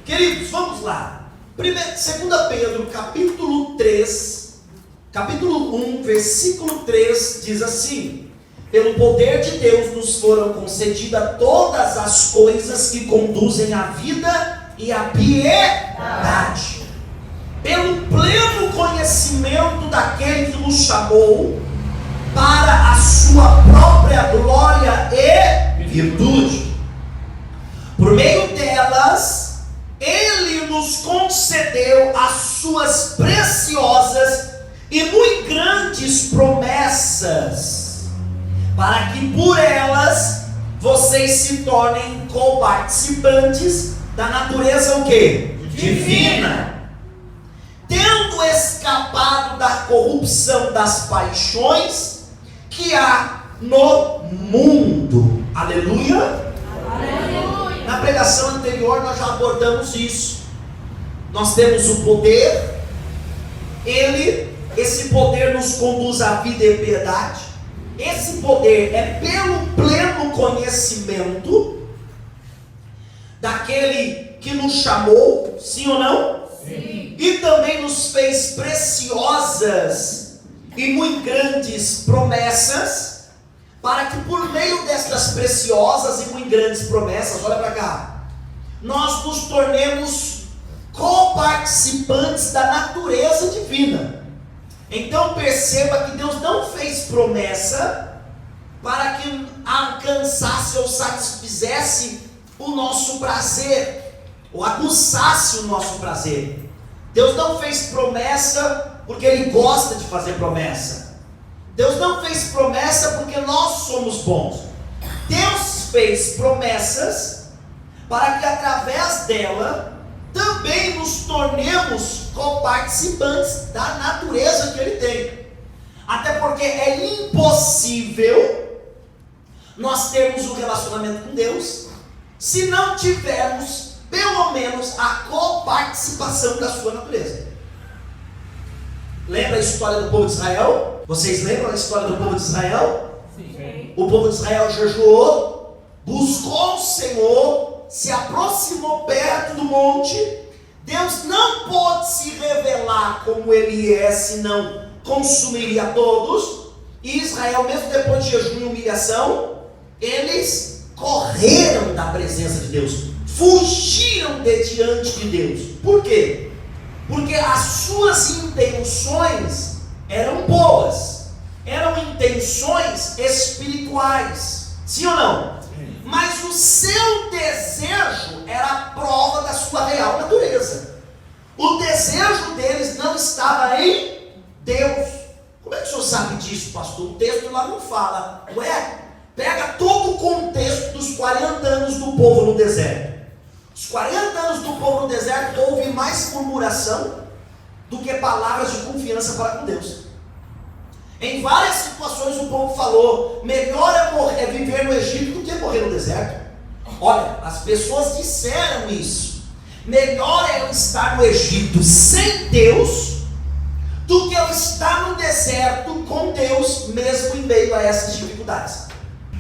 Queridos, vamos lá. 2 Pedro, capítulo 3, capítulo 1, versículo 3, diz assim: pelo poder de Deus nos foram concedidas todas as coisas que conduzem à vida e à piedade, pelo pleno conhecimento daquele que nos chamou para a sua própria glória e virtude. Por meio delas, Ele nos concedeu as suas preciosas e muito grandes promessas, para que por elas vocês se tornem coparticipantes da natureza o quê? Divina, tendo escapado da corrupção das paixões que há no mundo. Aleluia! Na pregação anterior nós já abordamos isso. Nós temos o poder, esse poder nos conduz à vida e piedade. Esse poder é pelo pleno conhecimento daquele que nos chamou, sim ou não? Sim. E também nos fez preciosas e muito grandes promessas, para que por meio destas preciosas e muito grandes promessas, olha para cá, nós nos tornemos coparticipantes da natureza divina. Então perceba que Deus não fez promessa para que alcançasse ou satisfizesse o nosso prazer, ou aguçasse o nosso prazer. Deus não fez promessa porque Ele gosta de fazer promessa. Deus não fez promessa porque nós somos bons. Deus fez promessas para que através dela também nos tornemos coparticipantes da natureza que Ele tem. Até porque é impossível nós termos um relacionamento com Deus se não tivermos pelo menos a coparticipação da sua natureza. Lembra a história do povo de Israel? Vocês lembram a história do povo de Israel? Sim. O povo de Israel jejuou, buscou o Senhor, se aproximou perto do monte. Deus não pôde se revelar como Ele é, senão consumiria todos. E Israel, mesmo depois de jejum e humilhação, eles correram da presença de Deus, fugiram de diante de Deus. Por quê? Porque as suas intenções eram boas, eram intenções espirituais, sim ou não? Sim. Mas o seu desejo era a prova da sua real natureza. O desejo deles não estava em Deus. Como é que o senhor sabe disso, pastor? O texto lá não fala. Ué, pega todo o contexto dos 40 anos do povo no deserto. Os 40 anos do povo no deserto houve mais murmuração do que palavras de confiança para com Deus. Em várias situações o povo falou: melhor é viver no Egito do que morrer no deserto. Olha, as pessoas disseram isso. Melhor é eu estar no Egito sem Deus do que eu estar no deserto com Deus, mesmo em meio a essas dificuldades.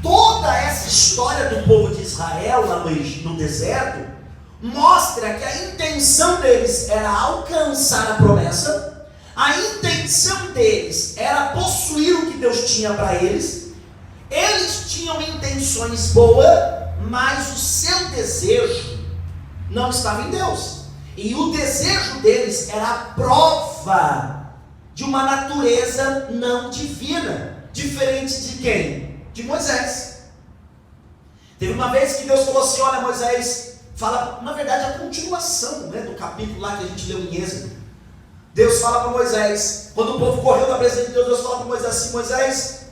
Toda essa história do povo de Israel lá no deserto mostra que a intenção deles era alcançar a promessa, a intenção deles era possuir o que Deus tinha para eles. Eles tinham intenções boas, mas o seu desejo não estava em Deus. E o desejo deles era a prova de uma natureza não divina, diferente de quem? De Moisés. Teve uma vez que Deus falou assim: olha, Moisés, fala, na verdade, a continuação, né, do capítulo lá que a gente leu em Êxodo. Deus fala para Moisés, quando o povo correu da presença de Deus, Deus fala para Moisés assim: Moisés,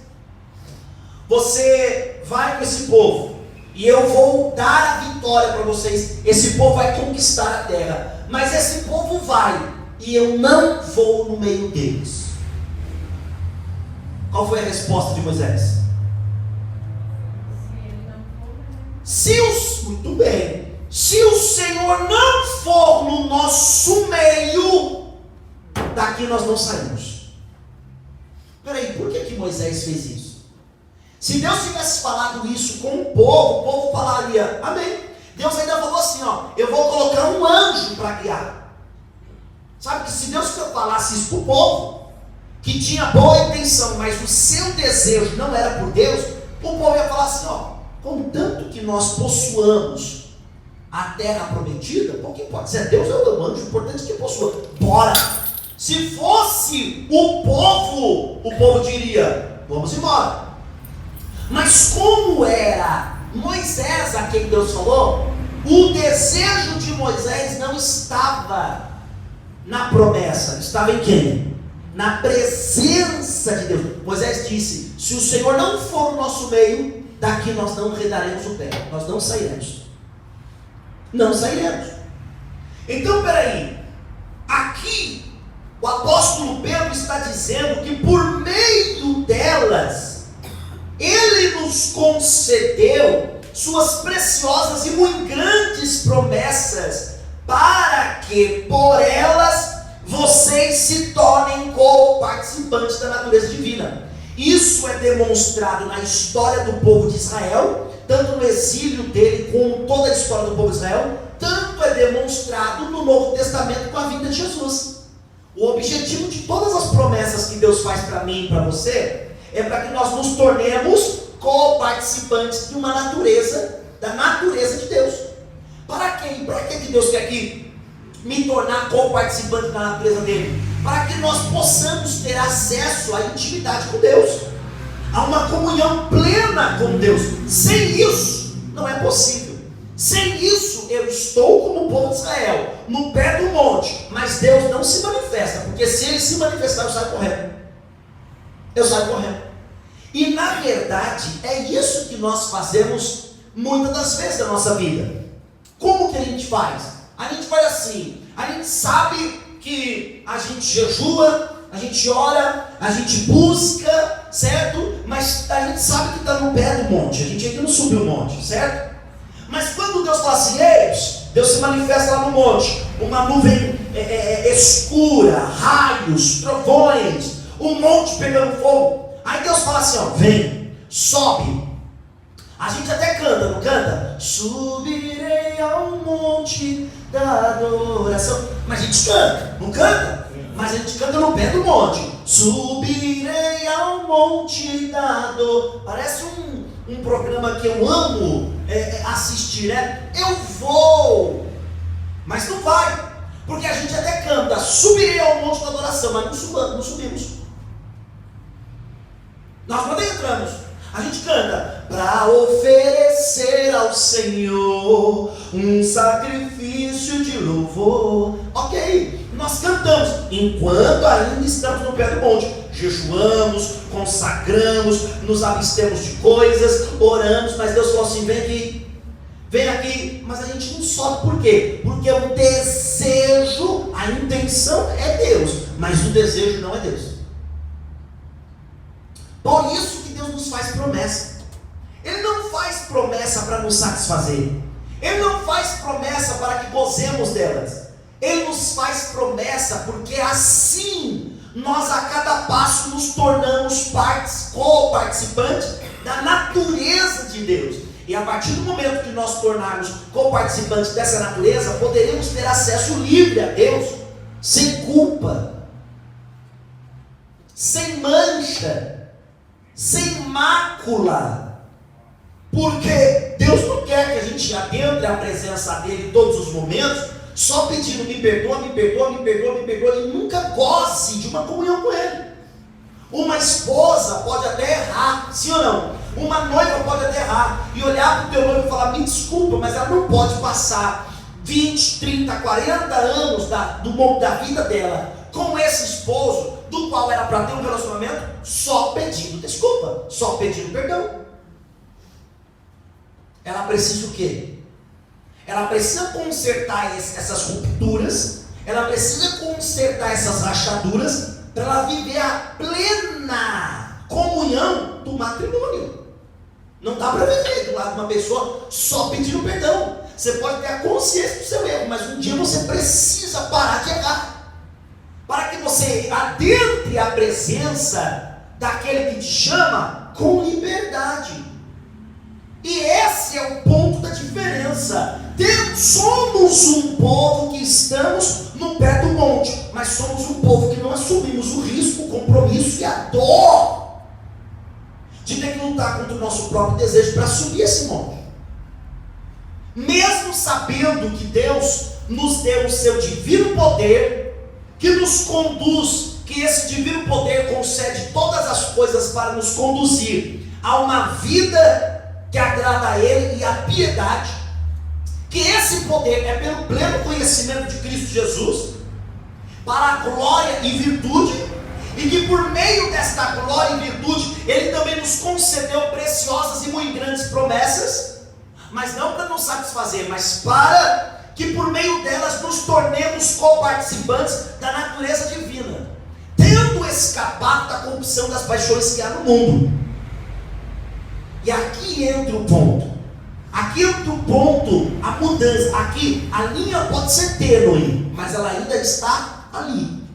você vai com esse povo, e eu vou dar a vitória para vocês. Esse povo vai conquistar a terra, mas esse povo vai, e eu não vou no meio deles. Qual foi a resposta de Moisés? Muito bem. Se o Senhor não for no nosso meio, daqui nós não saímos. Peraí, por que Moisés fez isso? Se Deus tivesse falado isso com o povo falaria amém. Deus ainda falou assim: ó, eu vou colocar um anjo anjo para guiar. Sabe que se Deus falasse isso para o povo, que tinha boa intenção, mas o seu desejo não era por Deus, o povo ia falar assim, ó, contanto que nós possuamos a terra prometida, porque pode ser Deus ou o anjo, o importante é que possua, bora. Se fosse o povo diria, vamos embora. Mas como era Moisés a quem Deus falou, o desejo de Moisés não estava na promessa, estava em quem? Na presença de Deus. Moisés disse, se o Senhor não for no nosso meio, daqui nós não redaremos o pé, nós não sairemos. Não sairemos. Então, peraí, aqui o apóstolo Pedro está dizendo que por meio delas, ele nos concedeu suas preciosas e muito grandes promessas, para que por elas vocês se tornem co-participantes da natureza divina. Isso é demonstrado na história do povo de Israel, tanto no exílio dele, como toda a história do povo de Israel, tanto é demonstrado no Novo Testamento com a vinda de Jesus. O objetivo de todas as promessas que Deus faz para mim e para você, é para que nós nos tornemos co-participantes de uma natureza, da natureza de Deus. Para quem? Para que Deus quer que me tornar co-participante da natureza dele? Para que nós possamos ter acesso à intimidade com Deus, a uma comunhão plena com Deus. Sem isso, não é possível. Sem isso, eu estou como o povo de Israel, no pé do monte, mas Deus não se manifesta, porque se Ele se manifestar, eu saio correndo. Eu saio correndo. E na verdade, é isso que nós fazemos muitas das vezes da nossa vida. Como que a gente faz? A gente faz assim, a gente sabe que a gente jejua, a gente ora, a gente busca, certo? Mas a gente sabe que está no pé do monte, a gente ainda não subiu o monte, certo? Mas quando Deus fala assim, ei, Deus se manifesta lá no monte, uma nuvem escura, raios, trovões, o monte pegando fogo. Aí Deus fala assim, ó, vem, sobe. A gente até canta, não canta? Subirei ao monte da adoração. Mas a gente canta, não canta? Mas a gente canta no pé do monte. Subirei ao monte da adoração. Parece um programa que eu amo assistir, né? Eu vou, mas não vai. Porque a gente até canta, subirei ao monte da adoração, mas não subimos. Nós não entramos. A gente canta, para oferecer ao Senhor um sacrifício de louvor. Ok, nós cantamos, enquanto ainda estamos no pé do monte. Jejuamos, consagramos, nos abstemos de coisas, oramos, mas Deus falou assim, vem aqui, mas a gente não sobe, por quê? Porque o desejo, a intenção é Deus, mas o desejo não é Deus. Por isso que Deus nos faz promessa. Ele não faz promessa para nos satisfazer. Ele não faz promessa para que gozemos delas. Ele nos faz promessa porque assim nós a cada passo nos tornamos co-participantes da natureza de Deus. E a partir do momento que nós tornarmos co-participantes dessa natureza, poderemos ter acesso livre a Deus, sem culpa, sem mancha, sem mácula, porque Deus não quer que a gente adentre a presença dele em todos os momentos, só pedindo me perdoa, me perdoa, me perdoa, me perdoa, e nunca goze de uma comunhão com ele. Uma esposa pode até errar, sim ou não? Uma noiva pode até errar, e olhar para o teu noivo e falar, me desculpa, mas ela não pode passar 20, 30, 40 anos da vida dela com esse esposo, do qual era para ter um relacionamento, só pedindo desculpa, só pedindo perdão. Ela precisa o quê? Ela precisa consertar essas rupturas, ela precisa consertar essas rachaduras, para ela viver a plena comunhão do matrimônio. Não dá para viver do lado de uma pessoa só pedindo perdão. Você pode ter a consciência do seu erro, mas um dia você precisa parar de errar, para que você adentre a presença daquele que te chama com liberdade. E esse é o ponto da diferença. Somos um povo que lutar contra o nosso próprio desejo para subir esse monte. Mesmo sabendo que Deus nos deu o seu divino poder, que nos conduz, que esse divino poder concede todas as coisas para nos conduzir a uma vida que agrada a Ele e a piedade, que esse poder é pelo pleno conhecimento de Cristo Jesus, para a glória e virtude, e que por meio desta glória e virtude, Ele também nos concedeu preciosas e muito grandes promessas, mas não para nos satisfazer, mas para que por meio delas nos tornemos coparticipantes da natureza divina, tendo escapado da corrupção das paixões que há no mundo. E aqui entra o ponto. Aqui entra o ponto, a mudança. Aqui a linha pode ser tênue, mas ela ainda está ali.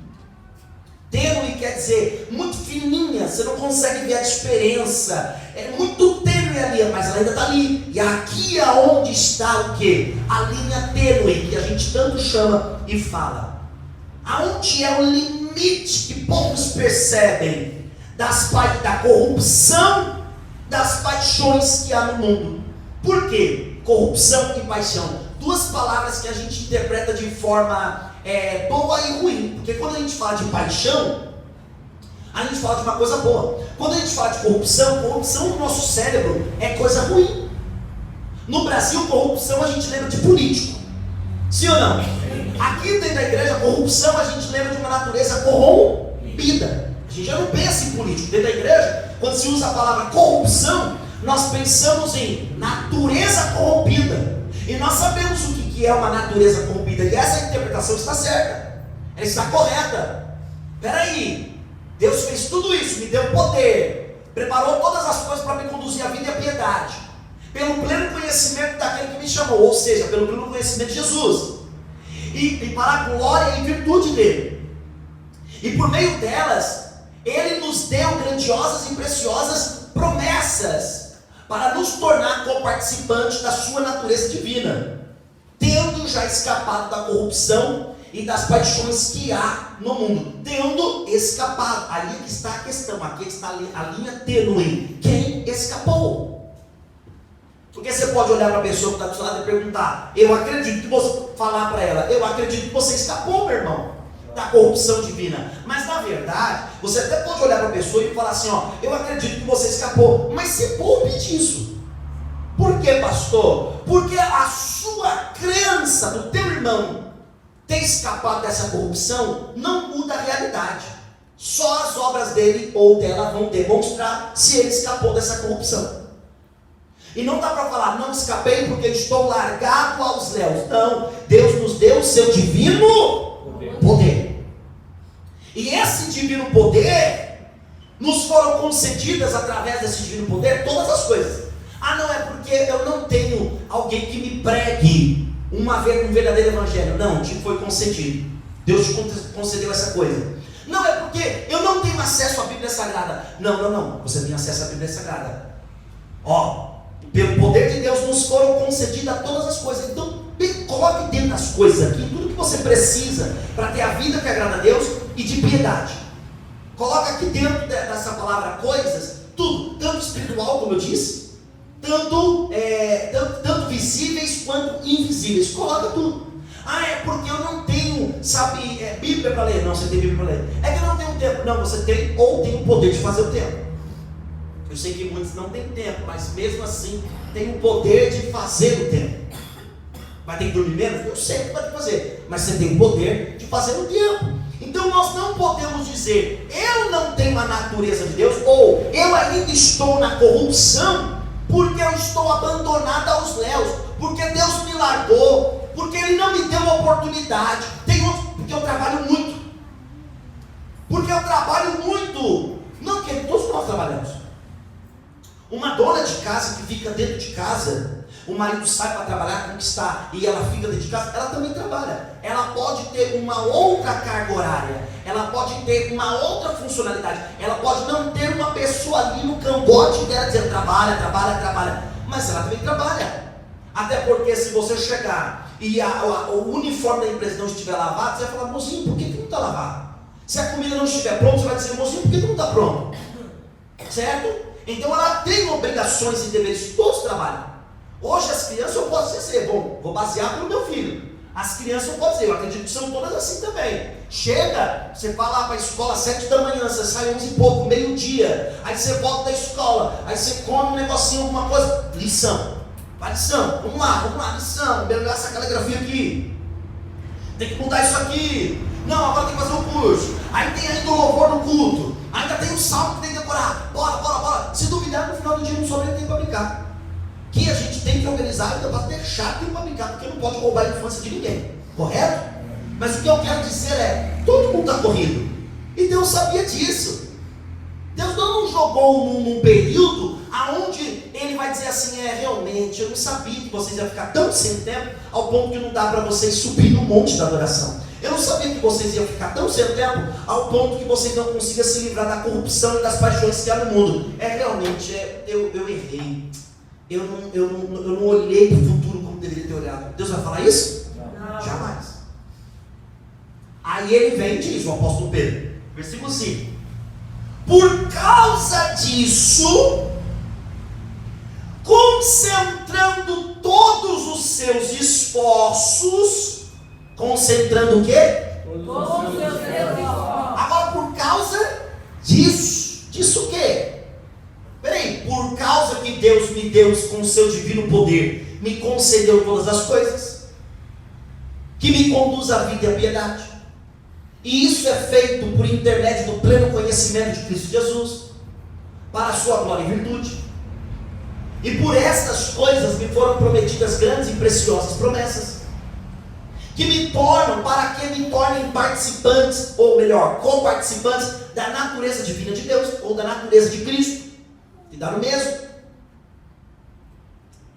Tênue quer dizer muito fininha, você não consegue ver a diferença. É muito tênue a linha, mas ela ainda está ali. E aqui é onde está o quê? A linha tênue, que a gente tanto chama e fala. Aonde é o limite que poucos percebem da corrupção das paixões que há no mundo. Por quê? Corrupção e paixão. Duas palavras que a gente interpreta de forma boa e ruim. Porque quando a gente fala de paixão, a gente fala de uma coisa boa. Quando a gente fala de corrupção no nosso cérebro é coisa ruim. No Brasil, corrupção a gente lembra de político. Sim ou não? Aqui dentro da igreja, corrupção a gente lembra de uma natureza corrompida. A gente já não pensa em político. Dentro da igreja, quando se usa a palavra corrupção, nós pensamos em natureza corrompida. E nós sabemos o que é uma natureza corrompida. E essa interpretação está certa. Ela está correta. Peraí, Deus fez tudo isso, me deu poder, preparou todas as coisas para me conduzir à vida e à piedade, pelo pleno conhecimento daquele que me chamou, ou seja, pelo pleno conhecimento de Jesus, e para a glória e virtude dele. E por meio delas, Ele nos deu grandiosas e preciosas promessas para nos tornar coparticipantes da sua natureza divina, tendo já escapado da corrupção e das paixões que há no mundo. Tendo escapado. Ali que está a questão, aqui está a linha tênue. Quem escapou? Porque você pode olhar para a pessoa que está do seu lado e perguntar: eu acredito que você, falar para ela, eu acredito que você escapou, meu irmão, da corrupção divina. Mas na verdade, você até pode olhar para a pessoa e falar assim: ó, eu acredito que você escapou, mas se poupe disso. Por quê, pastor? Porque a sua crença do teu irmão ter escapado dessa corrupção não muda a realidade. Só as obras dele ou dela vão demonstrar se ele escapou dessa corrupção. E não dá para falar: não escapei porque estou largado aos léus. Não, Deus nos deu o seu divino poder. E esse divino poder, nos foram concedidas através desse divino poder todas as coisas. Ah, não, é porque eu não tenho alguém que me pregue uma vez um verdadeiro evangelho. Não, te foi concedido. Deus te concedeu essa coisa. Não, é porque eu não tenho acesso à Bíblia Sagrada. Não, você tem acesso à Bíblia Sagrada. Ó, pelo poder de Deus nos foram concedidas todas as coisas. Então, coloque dentro das coisas aqui tudo que você precisa para ter a vida que agrada a Deus e de piedade. Coloca aqui dentro dessa palavra coisas, tudo, tanto espiritual, como eu disse, tanto visíveis quanto invisíveis. Coloca tudo. Ah, é porque eu não tenho, Bíblia para ler. Não, você tem Bíblia para ler. É que eu não tenho tempo. Não, você tem ou tem o poder de fazer o tempo. Eu sei que muitos não têm tempo, mas mesmo assim tem o poder de fazer o tempo. Vai ter que dormir menos? Eu sei que vai ter que fazer, mas você tem o poder de fazer o tempo. Então nós não podemos dizer: eu não tenho a natureza de Deus, ou eu ainda estou na corrupção, porque eu estou abandonado aos léus, porque Deus me largou, porque Ele não me deu uma oportunidade. Tem outro, porque eu trabalho muito. Porque eu trabalho muito. Não, que todos nós trabalhamos. Uma dona de casa que fica dentro de casa, o marido sai para trabalhar, conquistar, e ela fica dentro de casa, ela também trabalha. Ela pode ter uma outra carga horária, ela pode ter uma outra funcionalidade, ela pode não ter uma pessoa ali no cangote dela dizendo: trabalha, mas ela também trabalha. Até porque se você chegar e o uniforme da empresa não estiver lavado, você vai falar: mocinho, por que não está lavado? Se a comida não estiver pronta, você vai dizer: mocinho, por que não está pronto? Certo? Então ela tem obrigações e deveres, todos trabalham. Hoje as crianças eu posso dizer, bom, vou basear no meu filho. As crianças eu posso dizer, eu acredito que são todas assim também. Chega, você vai lá para a escola às 7 da manhã, você sai 11 e pouco, meio-dia, aí você volta da escola, aí você come um negocinho, alguma coisa, lição. Vai lição, vamos lá, lição, melhorar essa caligrafia aqui. Tem que mudar isso aqui. Não, agora tem que fazer um curso. Aí tem ainda o louvor no culto. Ainda tem um salmo que tem que decorar. Bora. Se duvidar, no final do dia não sobra nem tempo para brincar. Que a gente tem que organizar ainda para deixar tempo para brincar, porque não pode roubar a infância de ninguém. Correto? Mas o que eu quero dizer é, todo mundo está corrido. E Deus sabia disso. Deus não nos jogou num período aonde Ele vai dizer assim, realmente, eu não sabia que vocês iam ficar tão sem tempo, ao ponto que não dá para vocês subir no monte da adoração. Eu não sabia que vocês iam ficar tão sem tempo, ao ponto que vocês não consigam se livrar da corrupção e das paixões que há no mundo. Realmente, eu errei. Eu não olhei para o futuro como deveria ter olhado. Deus vai falar isso? Não. Jamais. Aí ele vem e diz, o apóstolo Pedro, versículo 5. Por causa disso, concentrando todos os seus esforços, concentrando o quê? Agora, por causa disso o quê? Peraí, por causa que Deus me deu com o seu divino poder, me concedeu todas as coisas, que me conduz à vida e à piedade. E isso é feito por intermédio do pleno conhecimento de Cristo Jesus, para a sua glória e virtude. E por estas coisas me foram prometidas grandes e preciosas promessas, que me tornam, para que me tornem participantes, ou melhor, co-participantes da natureza divina de Deus, ou da natureza de Cristo, que dá no mesmo.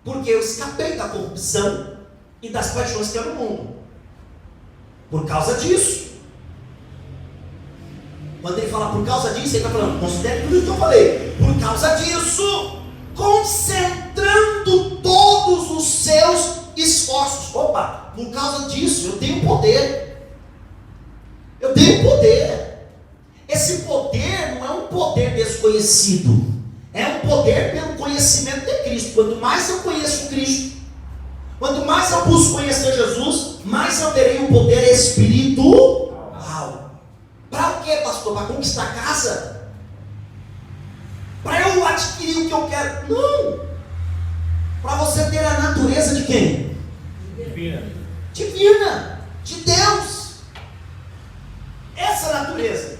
Porque eu escapei da corrupção e das paixões que há no mundo. Por causa disso. Quando ele fala por causa disso, ele está falando, considere tudo isso que eu falei. Por causa disso, concentrando todos os seus esforços. Opa, por causa disso, eu tenho poder. Eu tenho poder. Esse poder não é um poder desconhecido. É um poder pelo conhecimento de Cristo. Quanto mais eu conheço Cristo, quanto mais eu busco conhecer Jesus, mais eu terei um poder espiritual. Para o que, pastor? Para conquistar a casa? Para eu adquirir o que eu quero? Não. Para você ter a natureza de quem? Divina. De Deus. Essa natureza.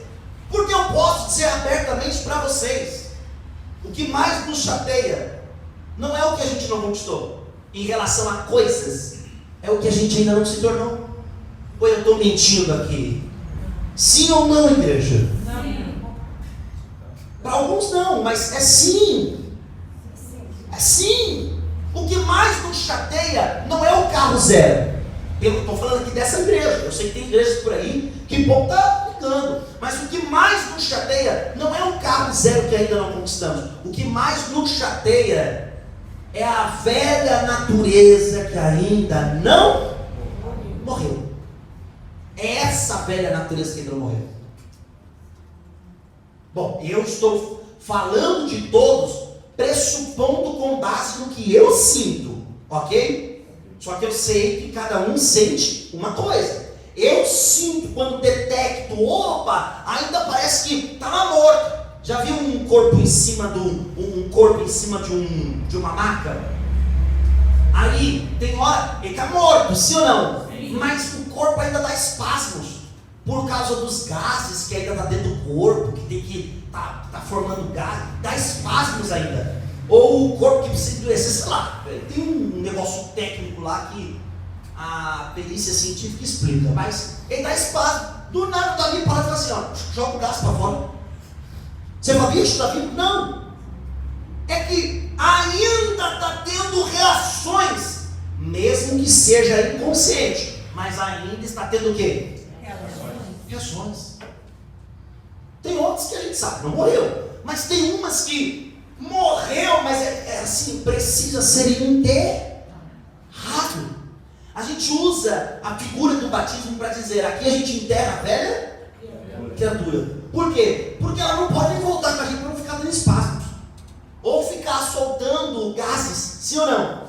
Porque eu posso dizer abertamente para vocês, o que mais nos chateia não é o que a gente não conquistou em relação a coisas, é o que a gente ainda não se tornou. Ou eu estou mentindo aqui? Sim ou não, igreja? Não. Para alguns não, mas é sim. É sim. O que mais nos chateia não é o carro zero. Eu estou falando aqui dessa igreja. Eu sei que tem igrejas por aí que o povo está ficando. Mas o que mais nos chateia não é o carro zero que ainda não conquistamos. O que mais nos chateia é a velha natureza que ainda não morreu. É essa velha natureza que ainda não morreu. Bom, eu estou falando de todos, pressupondo com base no que eu sinto, ok? Só que eu sei que cada um sente uma coisa. Eu sinto quando detecto, opa, ainda parece que está morto. Já viu um corpo em cima de uma maca? Aí tem hora, ele está morto, sim ou não? Mas o corpo ainda dá espasmos por causa dos gases que ainda está dentro do corpo, que tem que tá formando gás, dá espasmos ainda. Ou o corpo que precisa endurecer, sei lá, tem um negócio técnico lá que a perícia científica explica, mas ele dá espasmo. Do nada o Davi para e fala assim, ó, joga o gás para fora. Você sabia isso, Davi? Não. É que ainda está tendo reações, mesmo que seja inconsciente. Mas ainda está tendo o quê? Reações. Tem outras que a gente sabe, não morreu. Mas tem umas que morreu, mas é assim, precisa ser enterrado. A gente usa a figura do batismo para dizer, aqui a gente enterra a velha criatura. Por quê? Porque ela não pode nem voltar com a gente para não ficar dando espasmos. Sim ou não?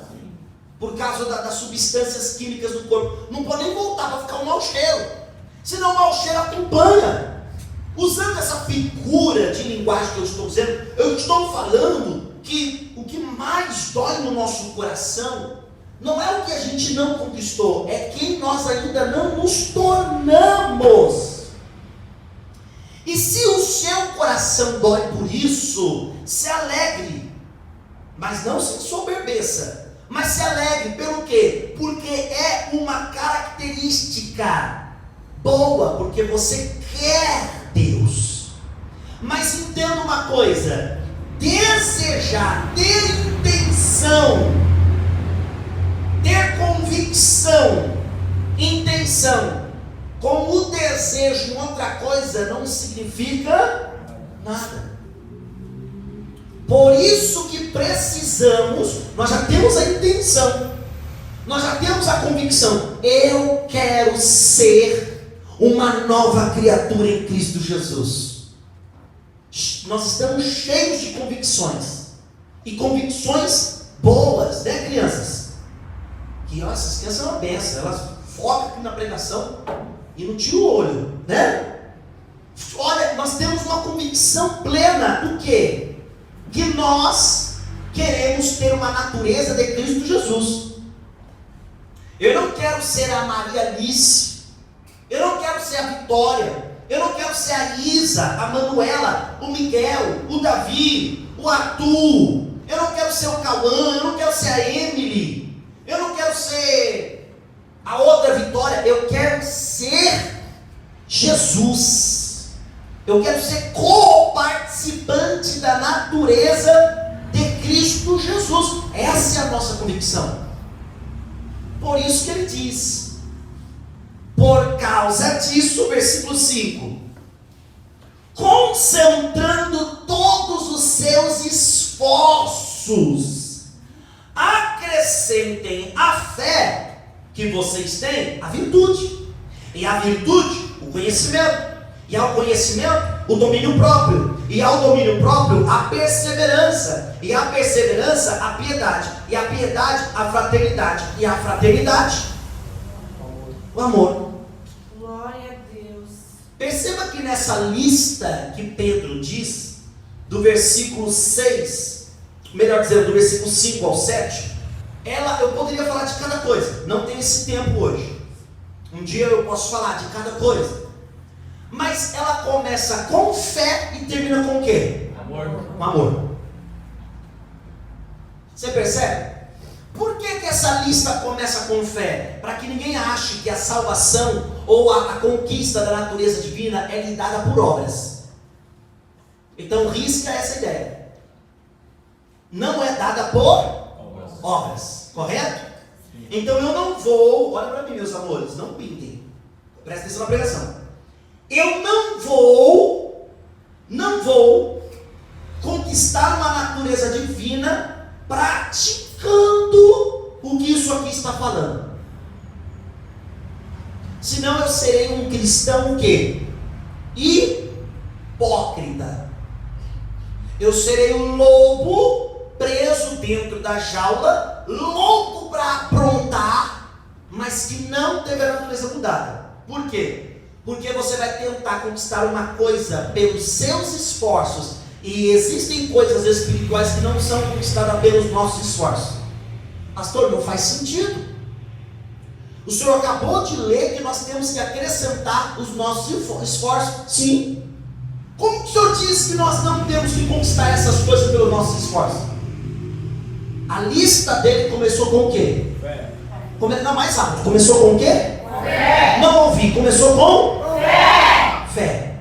Por causa das substâncias químicas do corpo. Não pode nem voltar para ficar um mau cheiro. Senão o mau cheiro acompanha. Usando essa figura de linguagem que eu estou dizendo, eu estou falando que o que mais dói no nosso coração não é o que a gente não conquistou, é quem nós ainda não nos tornamos. E se o seu coração dói por isso, se alegre, mas não se ensoberbeça, mas se alegre pelo quê? Porque é uma característica boa, porque você quer Deus. Mas entenda uma coisa: desejar, ter intenção, ter convicção, intenção, com o desejo em outra coisa não significa nada. Por isso que precisamos, nós já temos a intenção, nós já temos a convicção, eu quero ser uma nova criatura em Cristo Jesus. Nós estamos cheios de convicções, e convicções boas, né, crianças? Que ó, essas crianças são uma benção, elas focam aqui na pregação e não tiram o olho, né? Olha, nós temos uma convicção plena do quê? Que nós queremos ter uma natureza de Cristo Jesus. Eu não quero ser a Maria Alice, eu não quero ser a Vitória, eu não quero ser a Isa, a Manuela, o Miguel, o Davi, o Arthur, eu não quero ser o Cauã, eu não quero ser a Emily, eu não quero ser a outra Vitória, eu quero ser Jesus. Eu quero ser co-participante da natureza de Cristo Jesus. Essa é a nossa convicção. Por isso que ele diz, por causa disso, versículo 5, concentrando todos os seus esforços, acrescentem à fé que vocês têm a virtude, e a virtude, o conhecimento, e ao conhecimento, o domínio próprio, e ao domínio próprio, a perseverança, e a perseverança, a piedade, e a piedade, a fraternidade, e a fraternidade, o amor. Glória a Deus. Perceba que nessa lista que Pedro diz, do versículo 6, melhor dizendo, do versículo 5 ao 7, eu poderia falar de cada coisa, não tem esse tempo hoje. Um dia eu posso falar de cada coisa. Mas ela começa com fé e termina com o quê? Amor. Com amor. Você percebe? Por que essa lista começa com fé? Para que ninguém ache que a salvação ou a conquista da natureza divina é lhe dada por obras. Então risca essa ideia. Não é dada por obras. Correto? Então eu não vou, olha para mim meus amores, não pintem. Presta atenção na pregação. Eu não vou conquistar uma natureza divina praticando o que isso aqui está falando. Senão eu serei um cristão o quê? Hipócrita. Eu serei um lobo preso dentro da jaula, louco para aprontar, mas que não teve a natureza mudada. Por quê? Porque você vai tentar conquistar uma coisa pelos seus esforços, e existem coisas espirituais que não são conquistadas pelos nossos esforços. Pastor, não faz sentido. O senhor acabou de ler que nós temos que acrescentar os nossos esforços. Sim. Como que o senhor diz que nós não temos que conquistar essas coisas pelos nossos esforços? A lista dele começou com o quê? Fé. Não, mais rápido. Começou com o quê? Fé. Não ouvi. Começou com? Fé. Fé.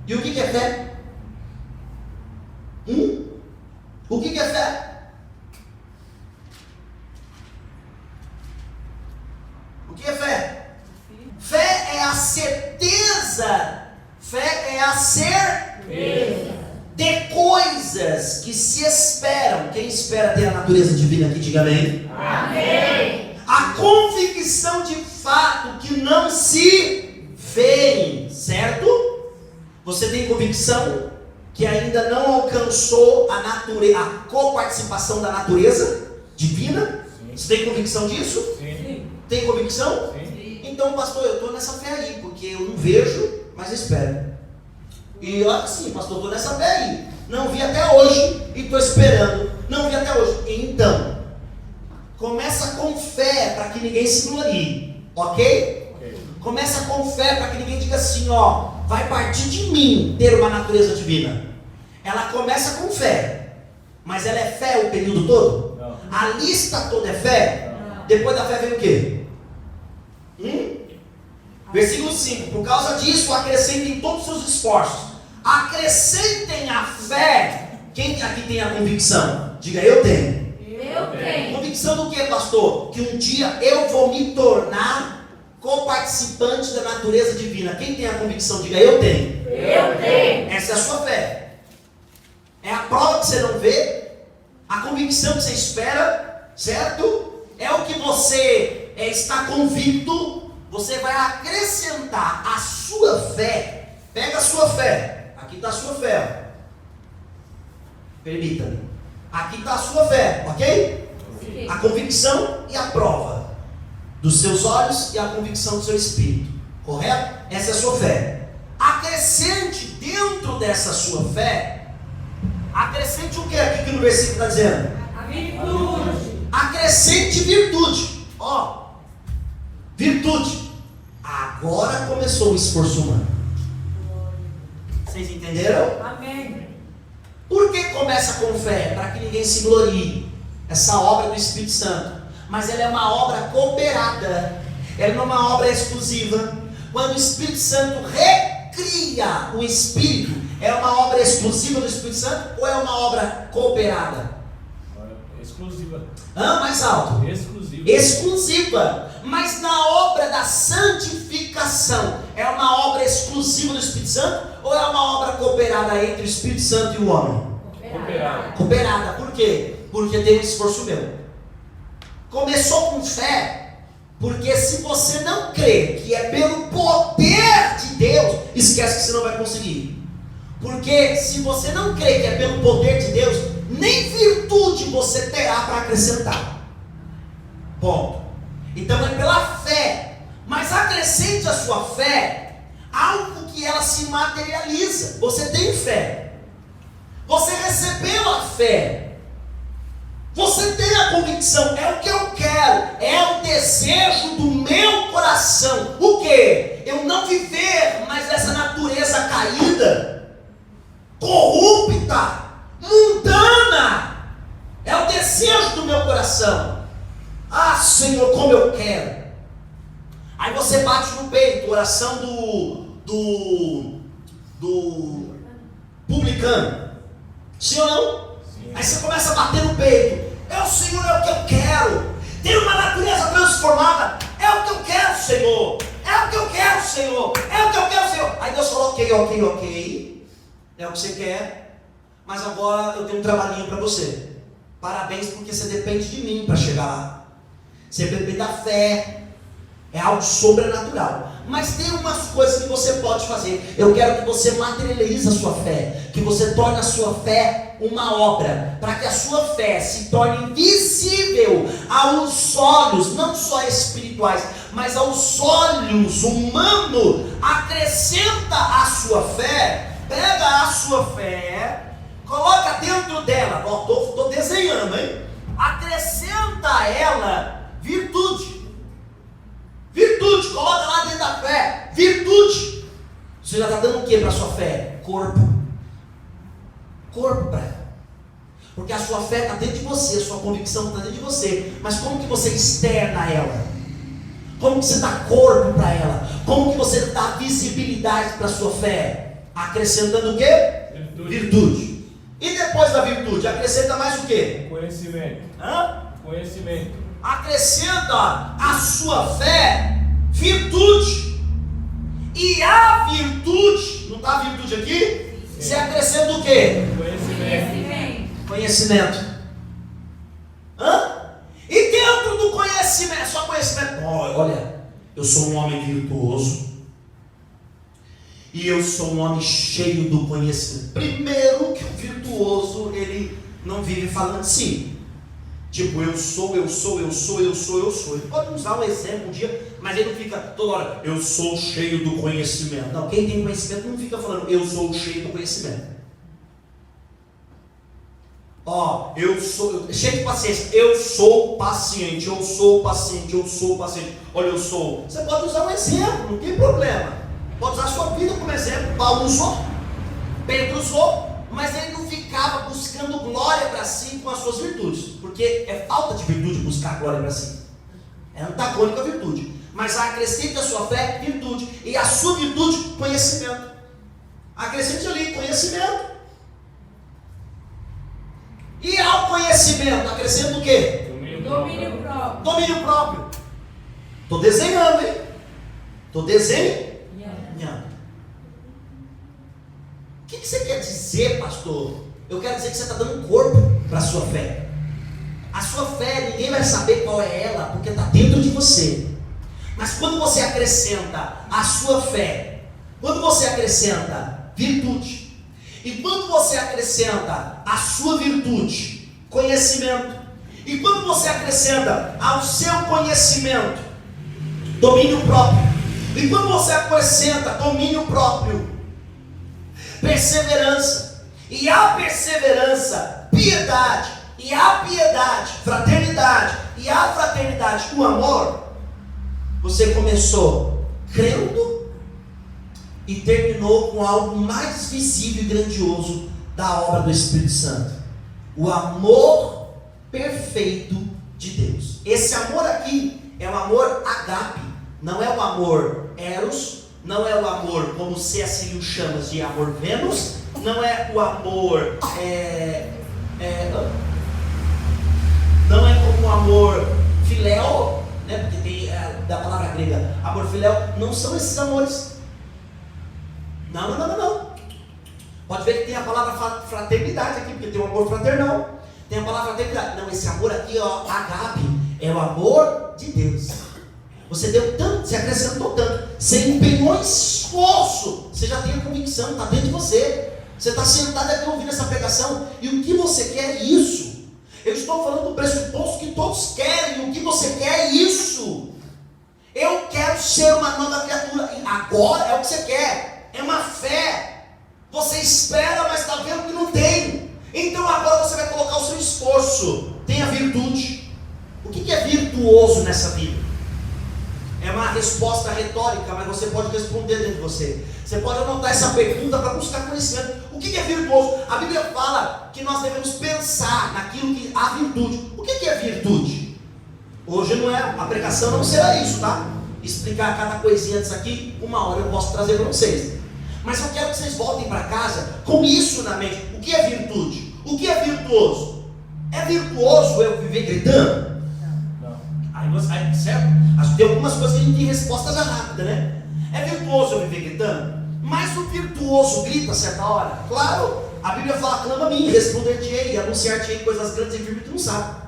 E o que é fé? O que é fé? O que é fé? Fé é a certeza. Fé é a certeza de coisas que se esperam. Quem espera ter a natureza divina aqui, diga amém. Amém. A convicção de fato que não se vê, certo? Você tem convicção que ainda não alcançou a coparticipação da natureza? divina? Sim. Você tem convicção disso? Sim. Tem convicção? Sim. Então, pastor, eu estou nessa fé aí, porque eu não vejo, mas espero. E olha assim, pastor, estou nessa fé aí. Não vi até hoje e estou esperando. Não vi até hoje. Então, começa com fé para que ninguém se glorie, ok? Começa com fé para que ninguém diga assim, ó, vai partir de mim ter uma natureza divina. Ela começa com fé, mas ela é fé o período todo? Não. A lista toda é fé? Não. Depois da fé vem o quê? Versículo 5. Por causa disso, acrescentem todos os seus esforços. Acrescentem a fé. Quem aqui tem a convicção? Diga, eu tenho. Eu tenho. Convicção do que, pastor? Que um dia eu vou me tornar coparticipante da natureza divina. Quem tem a convicção? Diga, eu tenho. Eu tenho. Essa é a sua fé. É a prova que você não vê, a convicção que você espera, certo? É o que você está convicto. Você vai acrescentar a sua fé. Pega a sua fé. Aqui está a sua fé. Permita-me. Aqui está a sua fé, ok? Sim. A convicção e a prova dos seus olhos e a convicção do seu espírito. Correto? Essa é a sua fé. Acrescente dentro dessa sua fé. Acrescente o que aqui que no versículo está dizendo? A virtude. Acrescente virtude. Ó, virtude. Agora começou o esforço humano. Vocês entenderam? Amém. Por que começa com fé? Para que ninguém se glorie. Essa obra do Espírito Santo. Mas ela é uma obra cooperada. Ela não é uma obra exclusiva. Quando o Espírito Santo recria o Espírito, é uma obra exclusiva do Espírito Santo ou é uma obra cooperada? Exclusiva. Mais alto. Exclusiva. Exclusiva. Mas na obra da santificação, é uma obra exclusiva do Espírito Santo ou é uma obra cooperada entre o Espírito Santo e o homem? Cooperada. Cooperada. Por quê? Porque tem um esforço meu. Começou com fé, porque se você não crê que é pelo poder de Deus, esquece que você não vai conseguir. Porque se você não crê que é pelo poder de Deus, nem virtude você terá para acrescentar. Ponto. Então é pela fé. Mas acrescente a sua fé algo que ela se materializa. Você tem fé. Você recebeu a fé. Você tem a convicção. É o que eu quero. É o desejo do meu coração. O quê? Eu não viver mais essa natureza caída, corrupta, mundana. É o desejo do meu coração. Ah, Senhor, como eu quero. Aí você bate no peito, oração do publicano. Sim ou não? Sim. Aí você começa a bater no peito. É o Senhor, é o que eu quero. Ter uma natureza transformada. É o que eu quero, Senhor. É o que eu quero, Senhor. É o que eu quero, Senhor. Aí Deus falou, ok. É o que você quer. Mas agora eu tenho um trabalhinho para você. Parabéns, porque você depende de mim para chegar lá. Você depende da fé. É algo sobrenatural. Mas tem umas coisas que você pode fazer. Eu quero que você materialize a sua fé. Que você torne a sua fé uma obra. Para que a sua fé se torne visível aos olhos, não só espirituais, mas aos olhos humanos. Acrescenta a sua fé. Pega a sua fé. Coloca dentro dela. Estou desenhando, hein? Acrescenta a ela virtude. Virtude, coloca lá dentro da fé. Virtude. Você já está dando o que para a sua fé? Corpo. Corpo para ela. Porque a sua fé está dentro de você, a sua convicção está dentro de você. Mas como que você externa ela? Como que você dá corpo para ela? Como que você dá visibilidade para a sua fé? Acrescentando o quê? Virtude. E depois da virtude, acrescenta mais o quê? Conhecimento. Conhecimento. Acrescenta a sua fé virtude. E a virtude, não está a virtude aqui? Sim. Você acrescenta o quê? Conhecimento. E dentro do conhecimento, só conhecimento. Olha, eu sou um homem virtuoso. E eu sou um homem cheio do conhecimento. Primeiro que o virtuoso, ele não vive falando de si. Tipo, eu sou. Ele pode usar um exemplo um dia, mas ele não fica toda hora, eu sou cheio do conhecimento. Não, quem tem conhecimento não fica falando, eu sou cheio do conhecimento. Eu sou cheio de paciência, eu sou paciente. Olha, eu sou. Você pode usar um exemplo, não tem problema. Pode usar a sua vida como exemplo. Paulo usou, Pedro usou, mas ele não ficava buscando glória para si com as suas virtudes, porque é falta de virtude buscar glória para si. É antagônico à virtude. Mas acrescente a sua fé, virtude, e a sua virtude, conhecimento. Acrescente ali, conhecimento. E ao conhecimento, acrescenta o quê? Domínio próprio. Domínio próprio. Estou desenhando, hein? Estou desenhando. O que você quer dizer, pastor? Eu quero dizer que você está dando corpo para a sua fé. A sua fé, ninguém vai saber qual é ela, porque está dentro de você. Mas quando você acrescenta a sua fé, quando você acrescenta virtude, e quando você acrescenta a sua virtude, conhecimento, e quando você acrescenta ao seu conhecimento, domínio próprio, e quando você acrescenta domínio próprio, perseverança, e a perseverança, piedade, e a piedade, fraternidade, e a fraternidade, o amor, você começou crendo e terminou com algo mais visível e grandioso da obra do Espírito Santo: o amor perfeito de Deus. Esse amor aqui é um amor agape, não é o amor eros, não é o amor como C.S. Lewis chama de amor Vênus, não é o amor não é como o amor filéu, né? Porque tem da palavra grega amor filéu, não são esses amores. Não. Pode ver que tem a palavra fraternidade aqui, porque tem o amor fraternal. Tem a palavra fraternidade. Não, esse amor aqui, agape, é o amor de Deus. Você deu tanto, você acrescentou tanto, você empenhou esforço, você já tem a convicção, está dentro de você. Você está sentado aqui ouvindo essa pregação, e o que você quer é isso. Eu estou falando do pressuposto que todos querem, e o que você quer é isso. Eu quero ser uma nova criatura, e agora é o que você quer. É uma fé. Você espera, mas está vendo que não tem. Então agora você vai colocar o seu esforço. Tenha virtude. O que é virtuoso nessa vida? É uma resposta retórica, mas você pode responder dentro de você. Você pode anotar essa pergunta para buscar conhecimento. O que é virtuoso? A Bíblia fala que nós devemos pensar naquilo que há virtude. O que é virtude? Hoje não é, a pregação não será isso, tá? Explicar cada coisinha disso aqui, uma hora eu posso trazer para vocês. Mas eu quero que vocês voltem para casa com isso na mente. O que é virtude? O que é virtuoso? É virtuoso eu viver gritando? Não. Aí, certo? Tem algumas coisas que a gente tem resposta já rápida, né? É virtuoso eu viver gritando? Mas o virtuoso grita a certa hora? Claro, a Bíblia fala, clama a mim, responder-te-ei, anunciar-te-ei coisas grandes e firmes, tu não sabe.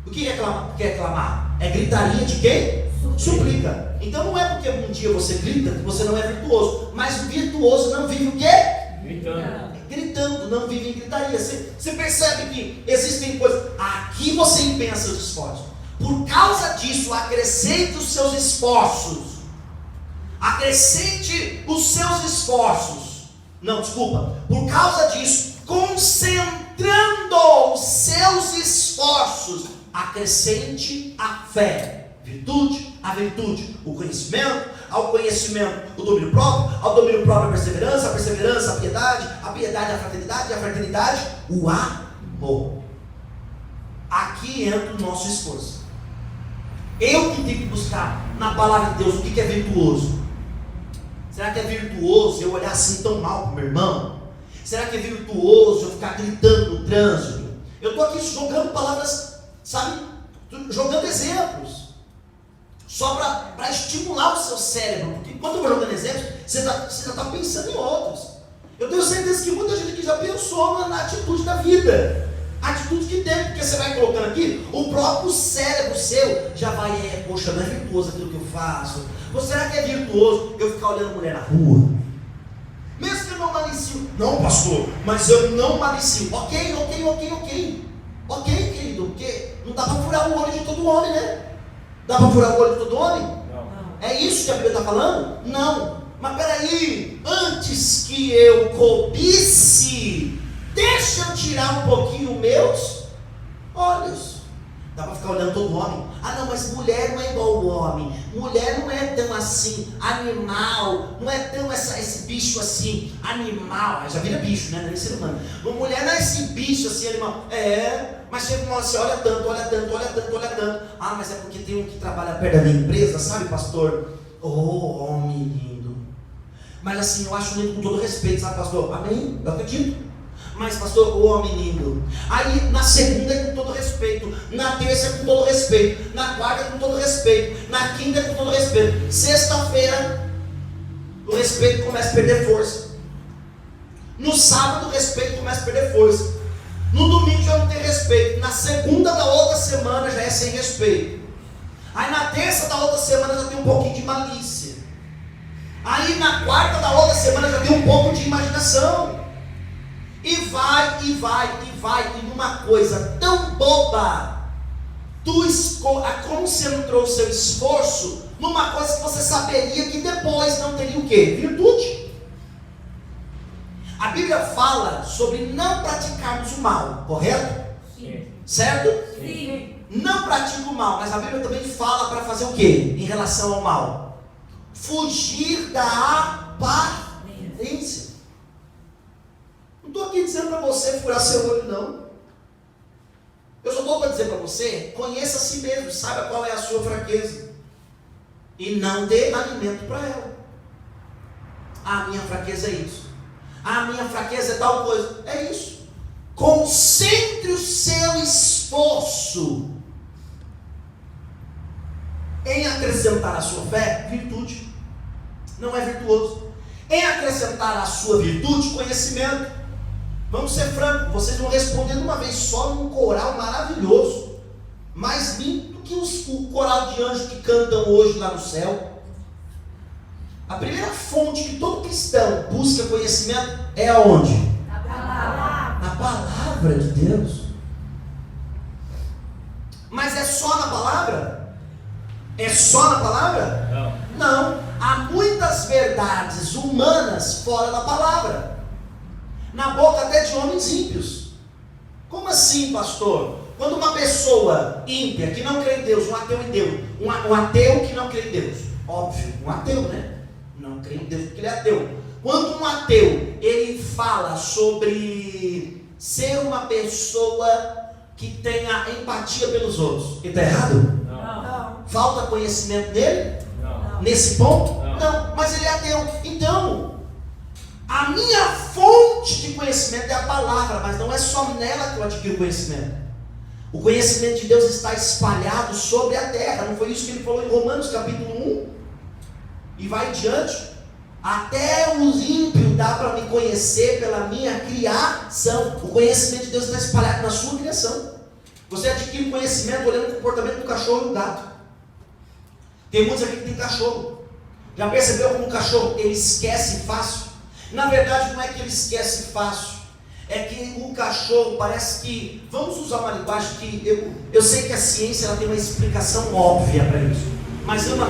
O que é clamar? É gritaria de quem? Suplica. Então não é porque um dia você grita que você não é virtuoso. Mas o virtuoso não vive o quê? Gritando, não vive em gritaria. Você percebe que existem coisas. Aqui você empenha seus esforços. Por causa disso, acrescente os seus esforços. Acrescente os seus esforços. Não, desculpa. Por causa disso, concentrando os seus esforços, acrescente a fé. Virtude, a virtude, o conhecimento, ao conhecimento, o domínio próprio, ao domínio próprio, a perseverança, a piedade, a fraternidade, a fraternidade, o amor. Aqui entra o nosso esforço. Eu que tenho que buscar na palavra de Deus o que é virtuoso. Será que é virtuoso eu olhar assim tão mal para o meu irmão? Será que é virtuoso eu ficar gritando no trânsito? Eu estou aqui jogando palavras, sabe? Jogando exemplos. Só para estimular o seu cérebro. Porque quando eu vou jogando exemplos, você já está pensando em outros. Eu tenho certeza que muita gente aqui já pensou na atitude da vida. A atitude que tem, porque você vai colocando aqui, o próprio cérebro seu já vai, poxa, não é virtuoso aquilo que eu faço. Ou será que é virtuoso eu ficar olhando mulher na rua? Mesmo que eu não malicio. Não, pastor, mas eu não malicio. Ok, querido, porque não dá para furar o olho de todo homem, né? Dá para furar o olho de todo homem? Não. É isso que a Bíblia está falando? Não. Mas peraí, antes que eu cobice, deixa eu tirar um pouquinho meus olhos. Dá para ficar olhando todo homem. Ah não, mas mulher não é igual ao homem. Mulher não é tão assim, animal. Não é tão esse bicho assim, animal. Já vira bicho, né? Não é ser humano. Uma mulher não é esse bicho assim, animal. É, mas chega uma hora, você olha tanto, olha tanto, olha tanto, olha tanto. Ah, mas é porque tem um que trabalha perto da minha empresa, sabe, pastor? Oh, homem lindo. Mas assim, eu acho lindo com todo respeito, sabe, pastor? Amém? Eu acredito. Mas pastor, o homem lindo. Aí na segunda é com todo respeito, na terça é com todo respeito, na quarta é com todo respeito, na quinta é com todo respeito. Sexta-feira o respeito começa a perder força. No sábado o respeito começa a perder força. No domingo já não tem respeito. Na segunda da outra semana já é sem respeito. Aí na terça da outra semana já tem um pouquinho de malícia. Aí na quarta da outra semana já tem um pouco de imaginação. E vai, e vai, e vai, e numa coisa tão boba, tu concentrou o seu esforço numa coisa que você saberia que depois não teria o quê? Virtude. A Bíblia fala sobre não praticarmos o mal, correto? Sim. Certo? Sim. Não pratica o mal, mas a Bíblia também fala para fazer o quê? Em relação ao mal? Fugir da aparência. Não estou aqui dizendo para você furar seu olho, não. Eu só estou para dizer para você, conheça a si mesmo, saiba qual é a sua fraqueza. E não dê alimento para ela. Ah, minha fraqueza é isso. Ah, minha fraqueza é tal coisa. É isso. Concentre o seu esforço em acrescentar à sua fé virtude. Não é virtuoso. Em acrescentar à sua virtude conhecimento. Vamos ser francos, vocês vão responder de uma vez só num coral maravilhoso, mais lindo do que o coral de anjos que cantam hoje lá no céu. A primeira fonte que todo cristão busca conhecimento é aonde? Na palavra. Na palavra de Deus. Mas é só na palavra? É só na palavra? Não. Não. Há muitas verdades humanas fora da palavra. Na boca até de homens ímpios. Como assim, pastor? Quando uma pessoa ímpia, que não crê em Deus, um ateu em Deus, um ateu que não crê em Deus, óbvio, um ateu, né? Não crê em Deus porque ele é ateu. Quando um ateu, ele fala sobre ser uma pessoa que tenha empatia pelos outros, ele está errado? Não. Falta conhecimento dele? Não. Nesse ponto? Não. Mas ele é ateu. Então, a minha fonte de conhecimento é a palavra, mas não é só nela que eu adquiro conhecimento. O conhecimento de Deus está espalhado sobre a terra. Não foi isso que ele falou em Romanos capítulo 1? E vai diante. Até os ímpios dá para me conhecer pela minha criação. O conhecimento de Deus está espalhado na sua criação. Você adquire conhecimento olhando o comportamento do cachorro e do gato. Tem muitos aqui que tem cachorro. Já percebeu como o cachorro ele esquece fácil? Na verdade não é que ele esquece fácil, é que o cachorro parece que, vamos usar uma linguagem que eu sei que a ciência ela tem uma explicação óbvia para isso, mas vamos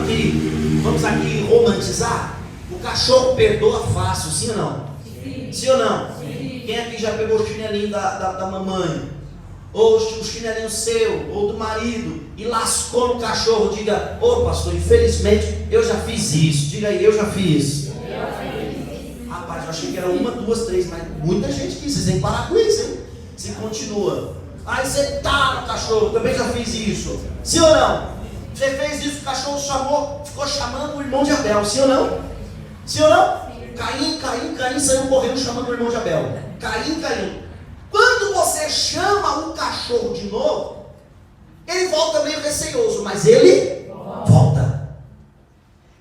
aqui romantizar. O cachorro perdoa fácil, sim ou não? Sim. Sim ou não? Sim. Quem aqui já pegou o chinelinho da mamãe, ou o chinelinho seu, ou do marido, e lascou no cachorro? Diga, ô pastor, infelizmente eu já fiz isso. Diga aí, eu já fiz. Rapaz, eu achei que era uma, duas, três, mas muita gente quis. Vocês têm que parar com isso, hein? Se continua. Aí você tá no cachorro, também já fiz isso. Sim ou não? Você fez isso, o cachorro ficou chamando o irmão de Abel. Sim ou não? Sim ou não? Caim saiu correndo chamando o irmão de Abel. Caim. Quando você chama o cachorro de novo, ele volta meio receioso, mas ele volta.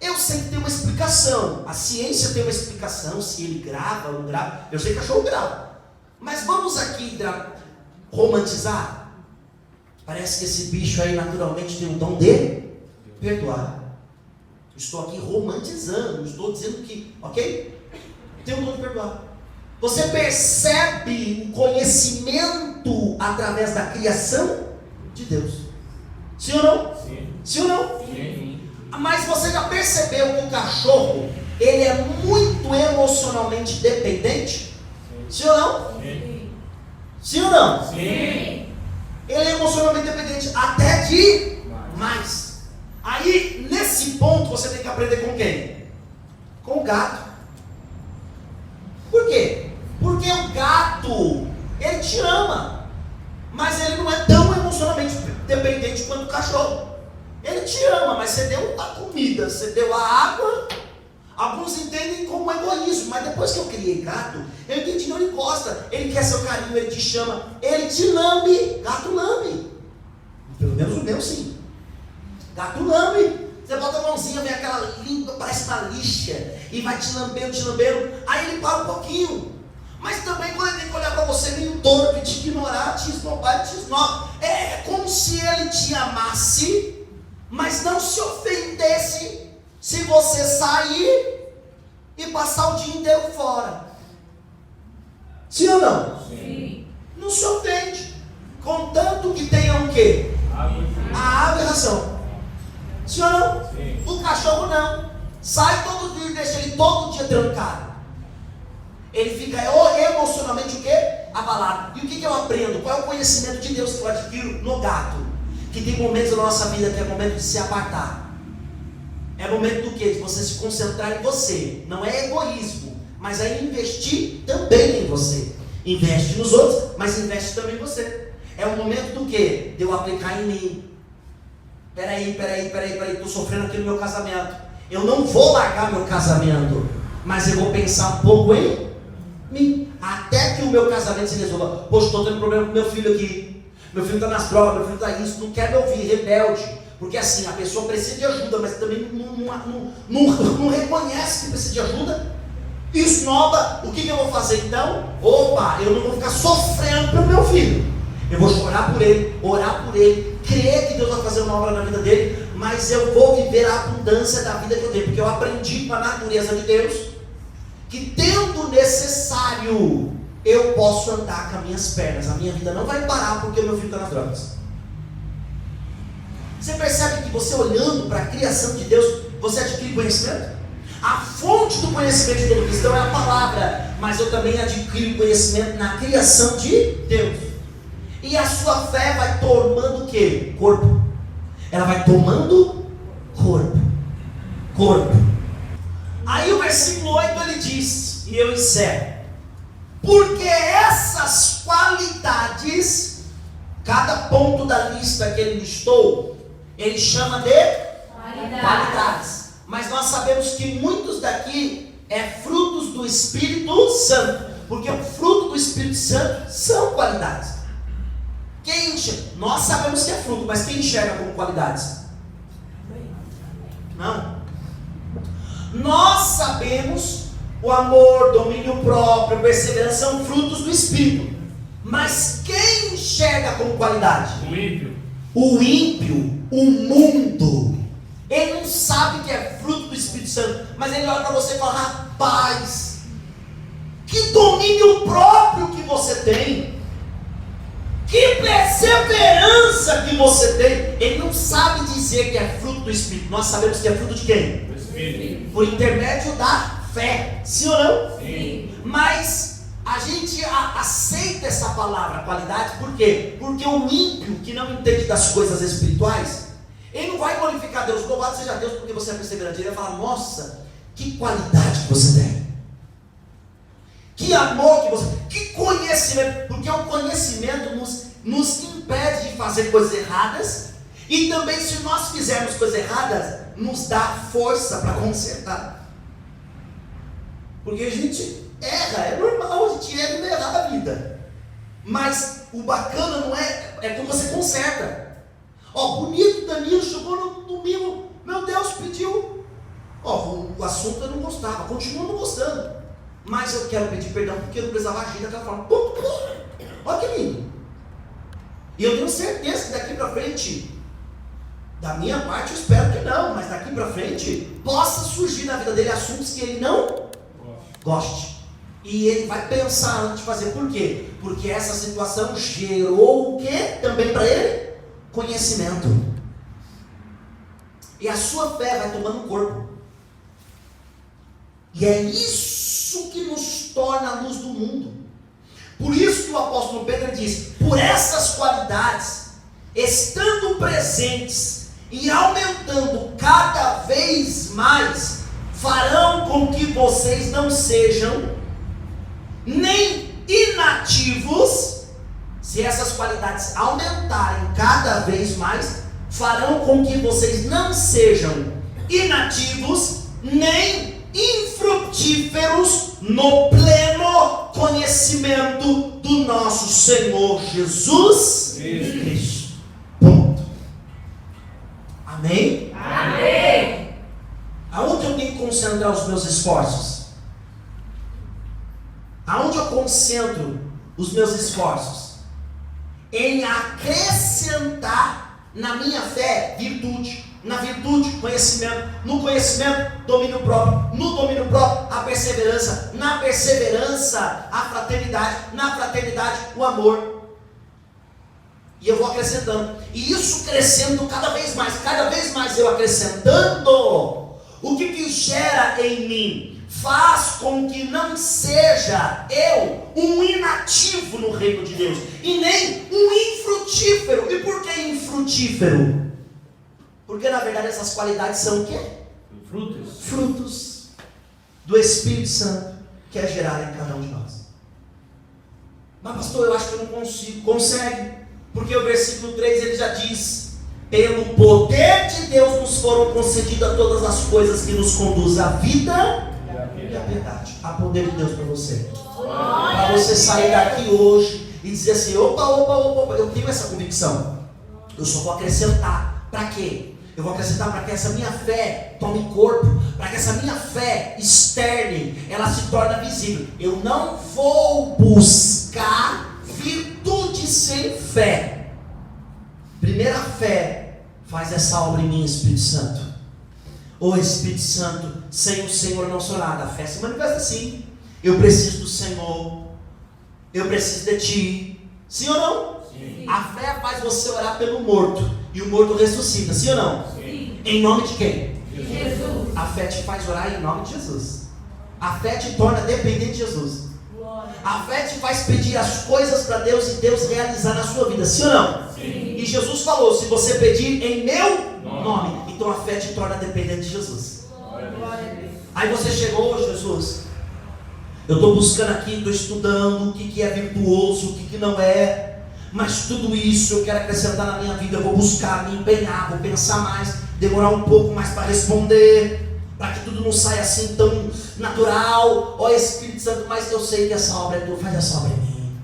Eu sei que tem uma explicação, a ciência tem uma explicação, se ele grava ou não grava. Eu sei que o cachorro grava. Mas vamos aqui romantizar. Parece que esse bicho aí naturalmente tem o dom de perdoar. Estou aqui romantizando, não estou dizendo que, ok? Tem o dom de perdoar. Você percebe o conhecimento através da criação? de Deus. Sim ou não? Sim. Sim ou não? Sim. Mas você já percebeu que o cachorro, ele é muito emocionalmente dependente? Sim ou não? Sim. Sim ou não? Sim. Ele é emocionalmente dependente até de mais. Aí, nesse ponto, você tem que aprender com quem? Com o gato. Por quê? Porque o gato, ele te ama, mas ele não é tão emocionalmente dependente quanto o cachorro. Ele te ama, mas você deu a comida, você deu a água. Alguns entendem como egoísmo, mas depois que eu criei gato, eu entendi que ele gosta, ele quer seu carinho, ele te chama, ele te lambe. Gato lambe. Pelo menos o meu sim. Gato lambe. Você bota a mãozinha, vem aquela língua, parece uma lixa, e vai te lambendo, aí ele para um pouquinho. Mas também quando ele tem que olhar para você meio torto e te ignorar, te esnobar, te esnoba. É como se ele te amasse, mas não se ofendesse se você sair e passar o dia inteiro fora. Sim ou não? Sim. Não se ofende. Contanto que tenha o quê? A água e a ração. Sim ou não? Sim. O cachorro não. Sai todo dia e deixa ele todo dia trancado. Ele fica emocionalmente o quê? Abalado. E o que eu aprendo? Qual é o conhecimento de Deus que eu adquiro no gato? Que tem momentos na nossa vida que é momento de se apartar. É momento do quê? De você se concentrar em você. Não é egoísmo, mas é investir também em você. Investe nos outros, mas investe também em você. É o momento do quê? De eu aplicar em mim. Peraí, estou sofrendo aqui no meu casamento. Eu não vou largar meu casamento, mas eu vou pensar um pouco em mim. Até que o meu casamento se resolva. Poxa, estou tendo problema com meu filho aqui. Meu filho está nas drogas, meu filho está isso, não quer me ouvir, rebelde. Porque assim, a pessoa precisa de ajuda, mas também não reconhece que precisa de ajuda. Esnoba, o que eu vou fazer então? Opa, eu não vou ficar sofrendo pelo meu filho. Eu vou chorar por ele, orar por ele, crer que Deus vai fazer uma obra na vida dele, mas eu vou viver a abundância da vida que eu tenho, porque eu aprendi com a natureza de Deus, que tendo o necessário, eu posso andar com as minhas pernas, a minha vida não vai parar porque o meu filho está nas drogas. Você percebe que você olhando para a criação de Deus, você adquire conhecimento? A fonte do conhecimento de todo cristão é a palavra, mas eu também adquiro conhecimento na criação de Deus. E a sua fé vai tomando o quê? Corpo. Ela vai tomando corpo. Aí o versículo 8 ele diz, e eu encerro: porque essas qualidades, cada ponto da lista que ele listou, ele chama de qualidades. Mas nós sabemos que muitos daqui é frutos do Espírito Santo, porque o fruto do Espírito Santo são qualidades. Quem enxerga? Nós sabemos que é fruto, mas quem enxerga como qualidades? Não. Nós sabemos o amor, domínio próprio, perseverança são frutos do Espírito. Mas quem enxerga como qualidade? O ímpio. O ímpio, o mundo. Ele não sabe que é fruto do Espírito Santo, mas ele olha para você e fala: rapaz, que domínio próprio que você tem. Que perseverança que você tem. Ele não sabe dizer que é fruto do Espírito. Nós sabemos que é fruto de quem? Do Espírito. Por intermédio da fé. Sim ou não? Sim. Mas a gente aceita essa palavra qualidade. Por quê? Porque o ímpio que não entende das coisas espirituais, ele não vai glorificar Deus. Louvado seja Deus porque você é perseverante. Ele vai falar: nossa, que qualidade que você tem. Que amor que você... Que conhecimento. Porque o conhecimento nos impede de fazer coisas erradas. E também, se nós fizermos coisas erradas, nos dá força para consertar. Porque a gente erra. É normal, a gente erra e vai errar a vida. Mas o bacana não é... É como você conserta. Ó, bonito, Danilo chegou no domingo. Meu Deus, pediu. Ó, o assunto eu não gostava. Continuo não gostando. Mas eu quero pedir perdão porque eu não precisava agir daquela forma. Olha que lindo. E eu tenho certeza que daqui para frente, da minha parte eu espero que não, mas daqui para frente possa surgir na vida dele assuntos que ele não goste. E ele vai pensar antes de fazer. Por quê? Porque essa situação gerou o quê também para ele? conhecimento. E a sua fé vai tomando corpo. E é isso que nos torna a luz do mundo. Por isso que o apóstolo Pedro diz: por essas qualidades, estando presentes e aumentando cada vez mais, farão com que vocês não sejam nem inativos. Se essas qualidades aumentarem cada vez mais, farão com que vocês não sejam inativos, nem infrutíferos no pleno conhecimento do nosso Senhor Jesus Cristo. Ponto. Amém? Amém. Aonde eu tenho que concentrar os meus esforços? Aonde eu concentro os meus esforços? Em acrescentar na minha fé virtude. Na virtude, conhecimento. No conhecimento, domínio próprio. No domínio próprio, a perseverança. Na perseverança, a fraternidade. Na fraternidade, o amor. E eu vou acrescentando. E isso crescendo cada vez mais eu acrescentando. O que gera em mim? Faz com que não seja eu um inativo no reino de Deus. E nem um infrutífero. E por que infrutífero? Porque na verdade essas qualidades são o quê? Frutos. Frutos do Espírito Santo que é gerado em cada um de nós. Mas pastor, eu acho que eu não consigo. Consegue. Porque o versículo 3 ele já diz: pelo poder de Deus nos foram concedidas todas as coisas que nos conduzem à vida e à piedade. Há poder de Deus para você. Para você sair daqui hoje e dizer assim: opa, eu tenho essa convicção. Eu só vou acrescentar. Para quê? Eu vou acrescentar para que essa minha fé tome corpo, para que essa minha fé externe, ela se torne visível. Eu não vou buscar virtude sem fé. Primeira fé faz essa obra em mim, Espírito Santo. Ô Espírito Santo, sem o Senhor não sou nada. A fé se manifesta assim. Eu preciso do Senhor, eu preciso de Ti. Sim ou não? Sim. A fé faz você orar pelo morto, e o morto ressuscita, sim ou não? Sim. Em nome de quem? Jesus. A fé te faz orar em nome de Jesus. A fé te torna dependente de Jesus. A fé te faz pedir as coisas para Deus e Deus realizar na sua vida, sim ou não? Sim. E Jesus falou: se você pedir em meu nome, então a fé te torna dependente de Jesus. Aí você chegou: Jesus, eu estou buscando aqui, estou estudando o que é virtuoso, o que não é. Mas tudo isso eu quero acrescentar na minha vida. Eu vou buscar, me empenhar, vou pensar mais, demorar um pouco mais para responder, para que tudo não saia assim tão natural. Ó Espírito Santo, mas eu sei que essa obra é tua, faz essa obra em mim.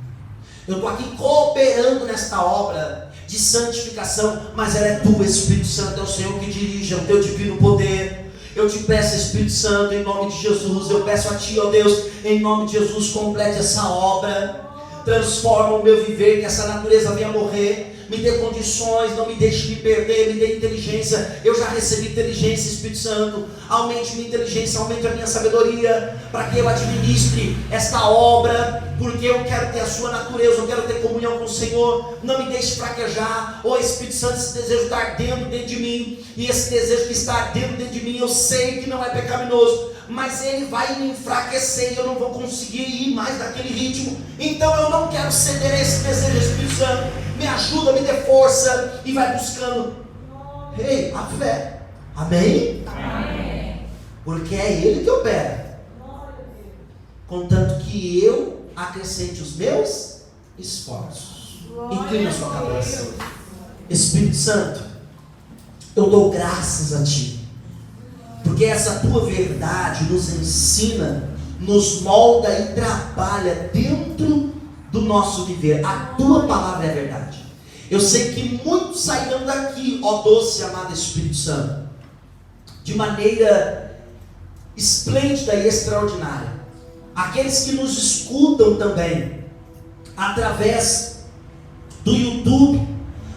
Eu estou aqui cooperando nesta obra de santificação, mas ela é tua, Espírito Santo. É o Senhor que dirige, é o teu divino poder. Eu te peço, Espírito Santo, em nome de Jesus. Eu peço a Ti, ó Deus, em nome de Jesus, complete essa obra. Transforma o meu viver, que essa natureza venha morrer. Me dê condições, não me deixe me perder, me dê inteligência. Eu já recebi inteligência, Espírito Santo. Aumente minha inteligência, aumente a minha sabedoria, para que eu administre esta obra, porque eu quero ter a sua natureza, eu quero ter comunhão com o Senhor. Não me deixe fraquejar. Ó Espírito Santo, esse desejo está ardendo dentro de mim, e esse desejo que está ardendo dentro de mim, eu sei que não é pecaminoso, mas ele vai me enfraquecer e eu não vou conseguir ir mais naquele ritmo. Então eu não quero ceder a esse desejo, Espírito Santo. Me ajuda, me dê força. E vai buscando a fé. Amém? Amém. Porque é Ele que opera, contanto que eu acrescente os meus esforços. Incline a sua cabeça. Espírito Santo, eu dou graças a Ti, porque essa Tua verdade nos ensina, nos molda e trabalha dentro do nosso viver. A Tua palavra é verdade. Eu sei que muitos sairão daqui, ó doce e amado Espírito Santo, de maneira esplêndida e extraordinária. Aqueles que nos escutam também, através do YouTube,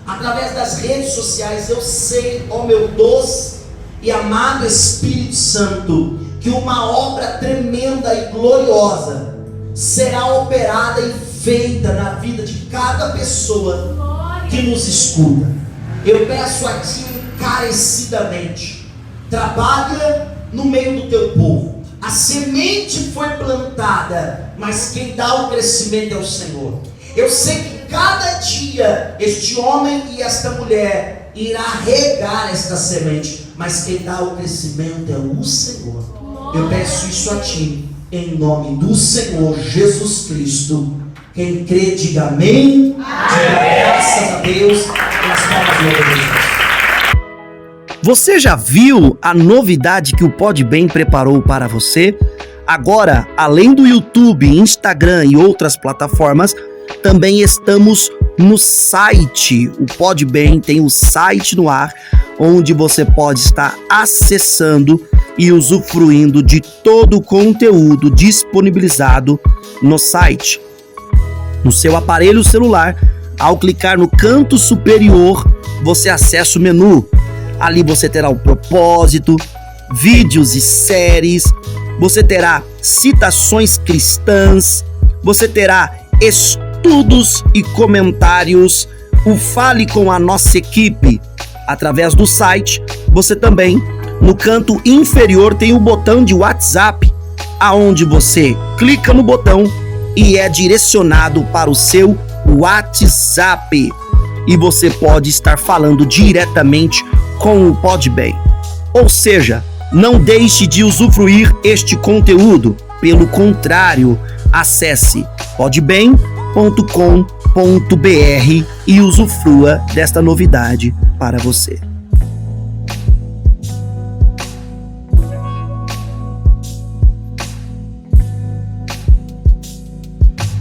através das redes sociais, eu sei, ó meu doce e amado Espírito Santo, que uma obra tremenda e gloriosa será operada e feita na vida de cada pessoa que nos escuta. Eu peço a Ti encarecidamente, trabalha no meio do Teu povo. A semente foi plantada, mas quem dá o crescimento é o Senhor. Eu sei que cada dia este homem e esta mulher irá regar esta semente, mas quem dá o crescimento é o Senhor. Eu peço isso a Ti, em nome do Senhor Jesus Cristo. Quem crê, diga amém. Diga graças a Deus. Você já viu a novidade que o Podbem preparou para você? Agora, além do YouTube, Instagram e outras plataformas, também estamos no site. O Podbem tem o site no ar, onde você pode estar acessando e usufruindo de todo o conteúdo disponibilizado no site. No seu aparelho celular, ao clicar no canto superior, você acessa o menu. Ali você terá o propósito, vídeos e séries, você terá citações cristãs, você terá estudos e comentários, o Fale com a Nossa Equipe. Através do site, você também, no canto inferior, tem o botão de WhatsApp, aonde você clica no botão e é direcionado para o seu WhatsApp. E você pode estar falando diretamente com o Podbem. Ou seja, não deixe de usufruir este conteúdo. Pelo contrário, acesse podbem.com.br e usufrua desta novidade para você.